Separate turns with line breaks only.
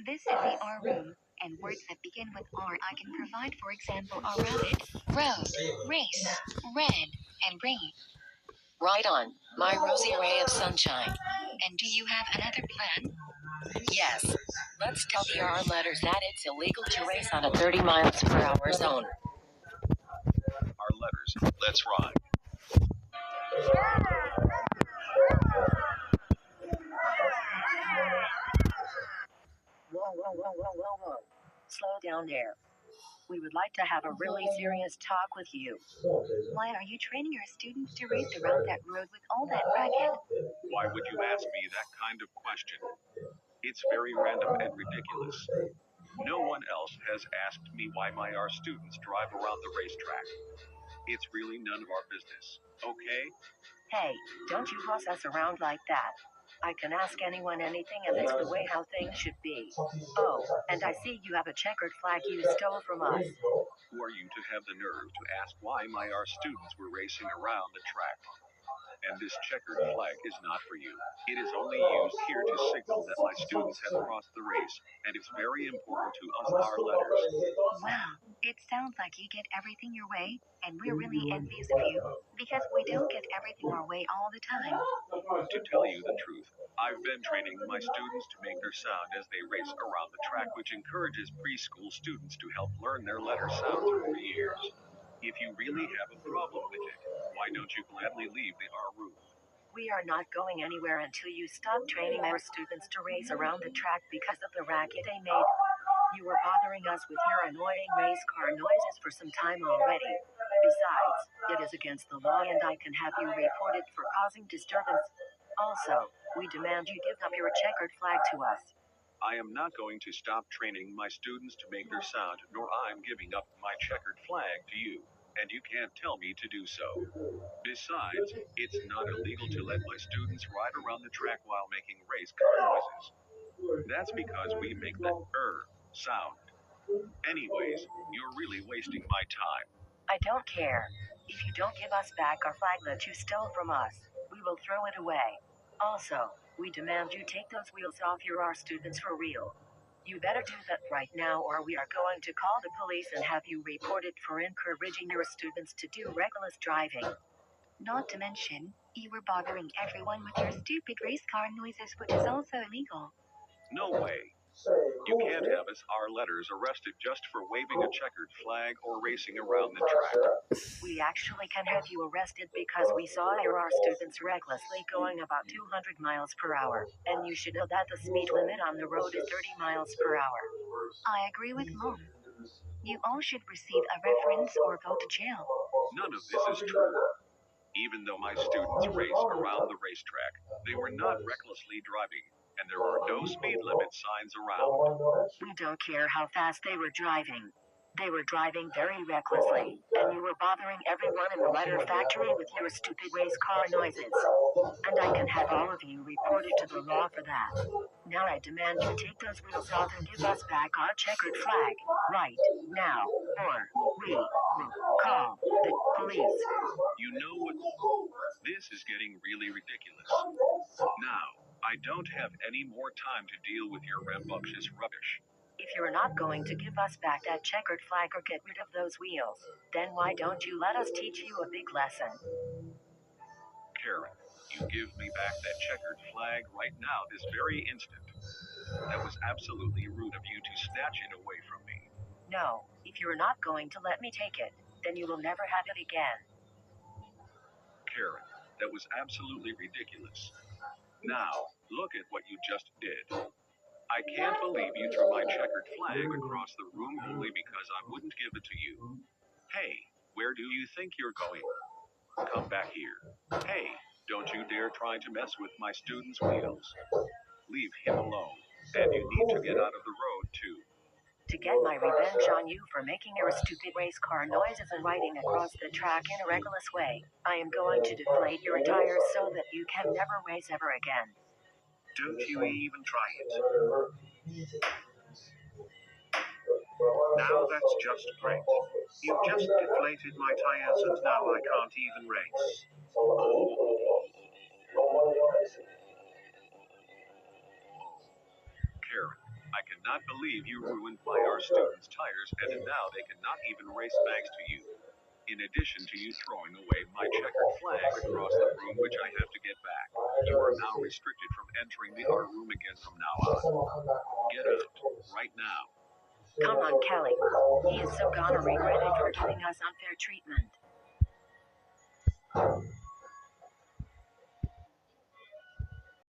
This is the R room, and words that begin with R I can provide, for example, are rabbit, rose, race, red, and ring. Right on, my rosy ray of sunshine. And do you have another plan? Yes. Let's tell the R letters that it's illegal to race on a 30 miles per hour zone.
R letters, let's ride.
Whoa. Slow down there. We would like to have a really serious talk with you. Why are you training your students to race around that road with all that racket?
Why would you ask me that kind of question? It's very random and ridiculous. No one else has asked me why my R students drive around the racetrack. It's really none of our business, okay?
Hey, don't you boss us around like that. I can ask anyone anything, and it's the way how things should be. Oh, and I see you have a checkered flag you stole from us.
Who are you to have the nerve to ask why my R students were racing around the track? And this checkered flag is not for you. It is only used here to signal that my students have crossed the race, and it's very important to us R letters.
Wow, it sounds like you get everything your way, and we're really envious of you, because we don't get everything our way all the time.
To tell you the truth, I've been training my students to make their sound as they race around the track, which encourages preschool students to help learn their letter sounds for years. If you really have a problem with it, why don't you gladly leave the R room?
We are not going anywhere until you stop training our students to race around the track because of the racket they made. You were bothering us with your annoying race car noises for some time already. Besides, it is against the law and I can have you reported for causing disturbance. Also, we demand you give up your checkered flag to us.
I am not going to stop training my students to make their sound, nor I'm giving up my checkered flag to you, and you can't tell me to do so. Besides, it's not illegal to let my students ride around the track while making race car noises. That's because we make the sound. Anyways, you're really wasting my time.
I don't care. If you don't give us back our flag that you stole from us, we will throw it away. Also, we demand you take those wheels off your R students for real. You better do that right now, or we are going to call the police and have you reported for encouraging your students to do reckless driving. Not to mention, you were bothering everyone with your stupid race car noises, which is also illegal.
No way. You can't have us R letters arrested just for waving a checkered flag or racing around the track.
We actually can have you arrested because we saw your R students recklessly going about 200 miles per hour, and you should know that the speed limit on the road is 30 miles per hour. I agree with Mom. You all should receive a reference or go to jail.
None of this is true. Even though my students raced around the racetrack, they were not recklessly driving, and there were no speed limit signs around.
We don't care how fast they were driving. They were driving very recklessly, and you were bothering everyone in the letter factory with your stupid race car noises. And I can have all of you reported to the law for that. Now I demand you take those wheels off and give us back our checkered flag, right now, or we will call the police.
You know what? This is getting really ridiculous. Now, I don't have any more time to deal with your rambunctious rubbish.
If you're not going to give us back that checkered flag or get rid of those wheels, then why don't you let us teach you a big lesson?
Karen, you give me back that checkered flag right now this very instant. That was absolutely rude of you to snatch it away from me.
No, if you're not going to let me take it, then you will never have it again.
Karen, that was absolutely ridiculous. Now, look at what you just did. I can't believe you threw my checkered flag across the room only because I wouldn't give it to you. Hey, where do you think you're going? Come back here. Hey, don't you dare try to mess with my student's wheels. Leave him alone. And you need to get out of the road too.
To get my revenge on you for making your stupid race car noises and riding across the track in a reckless way, I am going to deflate your tires so that you can never race ever again.
Don't you even try it. Now that's just great. You just deflated my tires and now I can't even race. cannot believe you ruined my our students' tires and now they cannot even race thanks to you. In addition to you throwing away my checkered flag across the room which I have to get back. You are now restricted from entering the R room again from now on. Get out, right now.
Come on, Kelly. He is so gonna regret it for giving us unfair treatment.